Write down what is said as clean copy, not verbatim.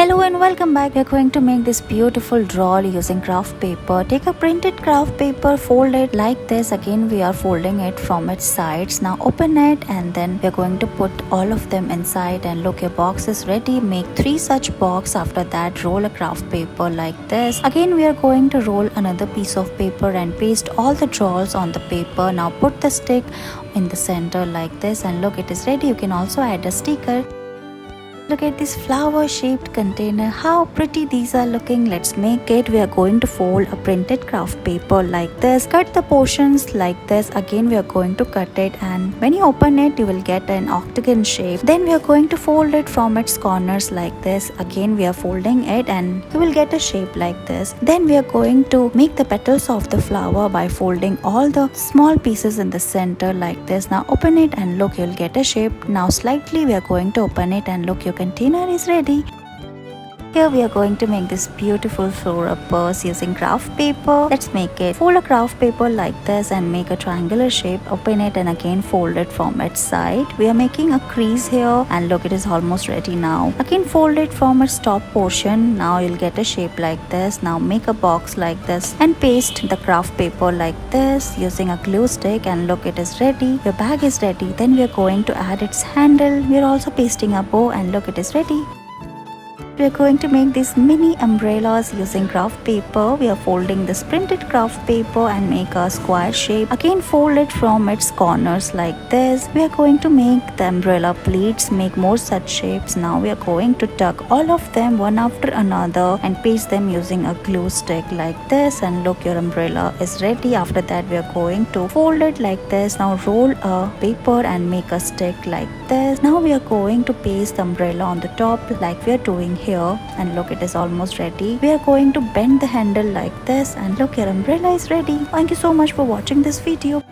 Hello and welcome back. We are going to make this beautiful doll using craft paper. Take a printed craft paper, fold it like this. Again we are folding it from its sides. Now open it and then we are going to put all of them inside, and look, your box is ready. Make 3 such box. After that roll a craft paper like this. Again we are going to roll another piece of paper and paste all the dolls on the paper. Now put the stick in the center like this, and look, it is ready. You can also add a sticker. Look at this flower shaped container, how pretty these are looking. Let's make it. We are going to fold a printed craft paper like this. Cut the portions like this. Again we are going to cut it, and when you open it you will get an octagon shape. Then we are going to fold it from its corners like this. Again we are folding it and you will get a shape like this. Then we are going to make the petals of the flower by folding all the small pieces in the center like this. Now open it and look, you will get a shape. Now slightly we are going to open it, and look, your container is ready. Here we are going to make this beautiful floral purse using craft paper. Let's make it. Fold a craft paper like this and make a triangular shape. Open it and again fold it from its side. We are making a crease here, and look, it is almost ready now. Again fold it from its top portion. Now you'll get a shape like this. Now make a box like this and paste the craft paper like this using a glue stick, and look, it is ready. Your bag is ready. Then we are going to add its handle. We are also pasting a bow, and look, it is ready. We are going to make these mini umbrellas using craft paper. We are folding this printed craft paper and make a square shape. Again fold it from its corners like this. We are going to make the umbrella pleats, make more such shapes. Now we are going to tuck all of them one after another and paste them using a glue stick like this, and look, your umbrella is ready. After that we are going to fold it like this. Now roll a paper and make a stick like this. Now we are going to paste the umbrella on the top like we are doing here, and look, it is almost ready. We are going to bend the handle like this, and look, your umbrella is ready. Thank you so much for watching this video.